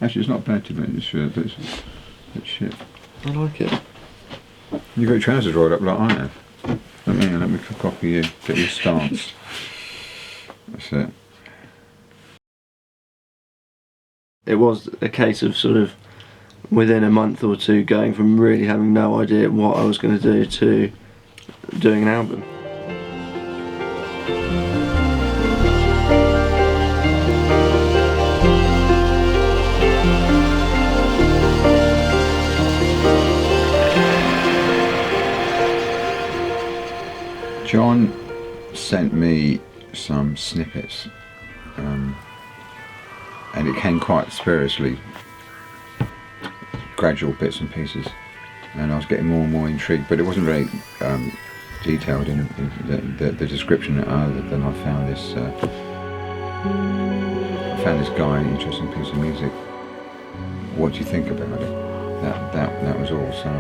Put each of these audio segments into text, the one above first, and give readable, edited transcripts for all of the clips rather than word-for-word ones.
Actually, it's not bad to be sure, but it's shit. I like it. You've got your trousers rolled up like I have. Let me copy you, get your stance. That's it. It was a case of sort of within a month or two going from really having no idea what I was going to do to doing an album. John sent me some snippets, and it came quite spuriously, gradual bits and pieces, and I was getting more and more intrigued, but it wasn't very detailed in the description, other than I found this guy an interesting piece of music. What do you think about it? That was all. So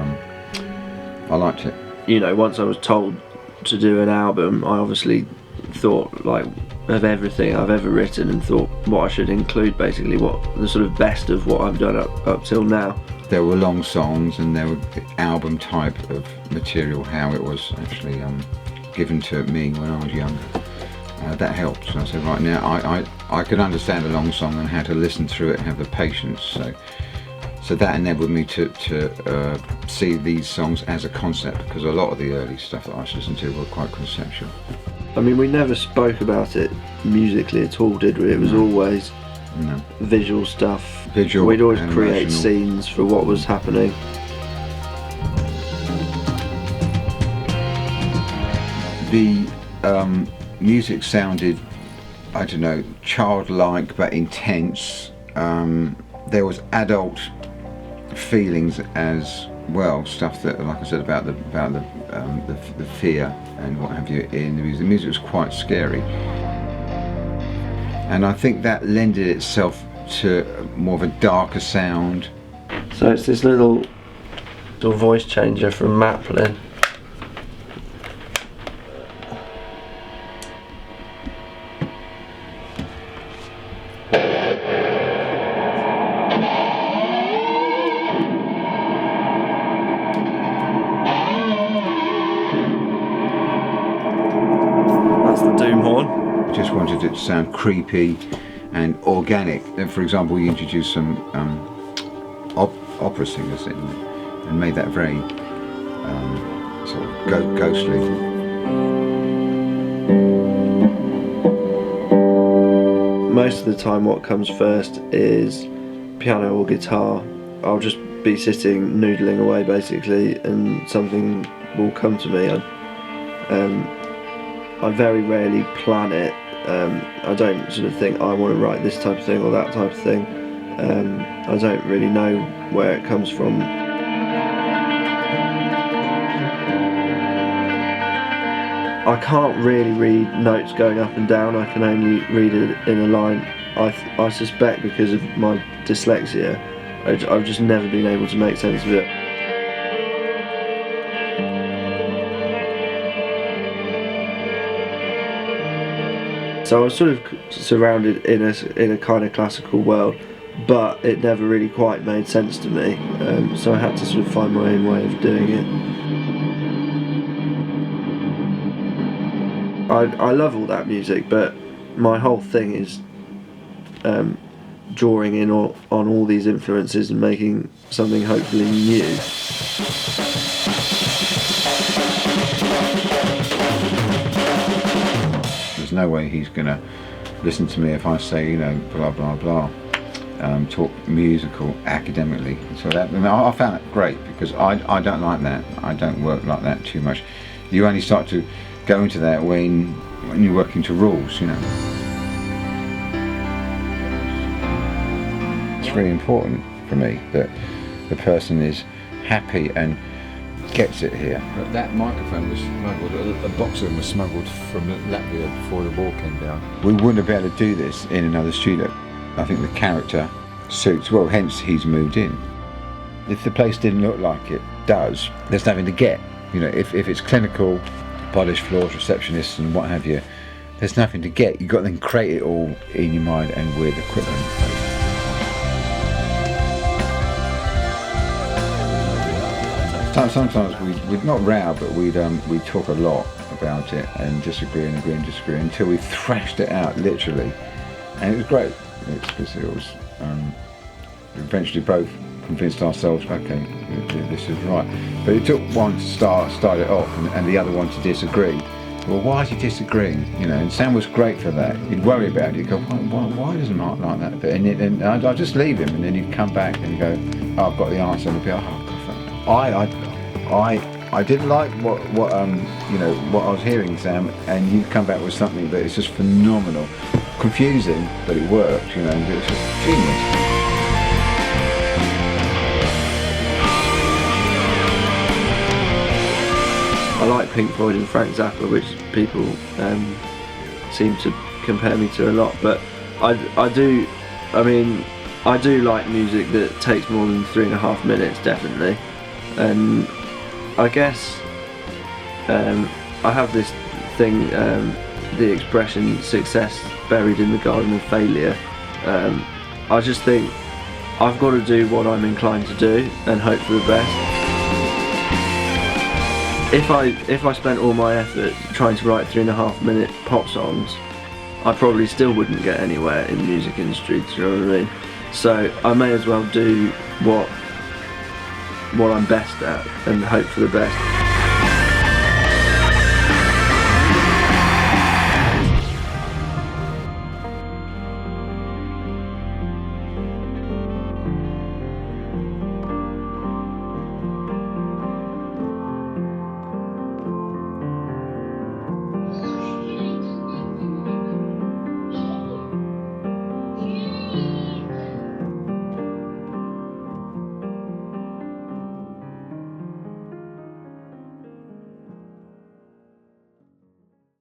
I liked it. You know, once I was told to do an album, I obviously thought like of everything I've ever written and thought what I should include, basically what the sort of best of what I've done up till now. There were long songs and there were album type of material, how it was actually given to me when I was younger. That helped. So I said, right now I could understand a long song and how to listen through it and have the patience. So that enabled me to see these songs as a concept, because a lot of the early stuff that I was listening to were quite conceptual. I mean, we never spoke about it musically at all, did we? It was always visual stuff. We'd always create scenes for what was happening. The music sounded, I don't know, childlike but intense. There was adult feelings as well, stuff that, like I said, about the fear and what have you in the music. The music was quite scary, and I think that lended itself to more of a darker sound. So it's this little voice changer from Maplin. Just wanted it to sound creepy and organic. And for example, we introduced some opera singers in and made that very sort of ghostly. Most of the time what comes first is piano or guitar. I'll just be sitting noodling away basically and something will come to me. I very rarely plan it. I don't sort of think I want to write this type of thing or that type of thing. I don't really know where it comes from. I can't really read notes going up and down. I can only read it in a line. I suspect because of my dyslexia, I've just never been able to make sense of it. So I was sort of surrounded in a kind of classical world, but it never really quite made sense to me. So I had to sort of find my own way of doing it. I love all that music, but my whole thing is drawing in on all these influences and making something hopefully new. There's no way he's going to listen to me if I say, you know, blah blah blah, talk musical academically. So that, I found that great, because I don't like that. I don't work like that too much. You only start to go into that when you're working to rules, you know. It's really important for me that the person is happy and gets it here. But that microphone was smuggled, a box of them was smuggled from Latvia before the wall came down. We wouldn't have been able to do this in another studio. I think the character suits, well, hence he's moved in. If the place didn't look like it does, there's nothing to get. You know, if it's clinical, polished floors, receptionists and what have you, there's nothing to get. You've got to then create it all in your mind and with equipment. sometimes we'd not row, but we'd talk a lot about it and disagree and agree and disagree until we thrashed it out, literally. And it was great, because it was eventually both convinced ourselves, okay, this is right. But it took one to start it off, and the other one to disagree. Well, why is he disagreeing? You know, and Sam was great for that. He'd worry about it. He'd go, why doesn't Mark like that bit? And I'd just leave him, and then he'd come back and he'd go, oh, I've got the answer. And he'd be, oh, God, I didn't like what I was hearing, Sam, and you'd come back with something that is just phenomenal, confusing, but it worked. You know, and it's just genius. I like Pink Floyd and Frank Zappa, which people seem to compare me to a lot, but I do like music that takes more than 3.5 minutes, definitely. And I guess I have this thing, the expression success buried in the garden of failure. I just think I've got to do what I'm inclined to do and hope for the best. If I spent all my effort trying to write 3.5-minute pop songs, I probably still wouldn't get anywhere in the music industry, do you know what I mean? So I may as well do what I'm best at and hope for the best.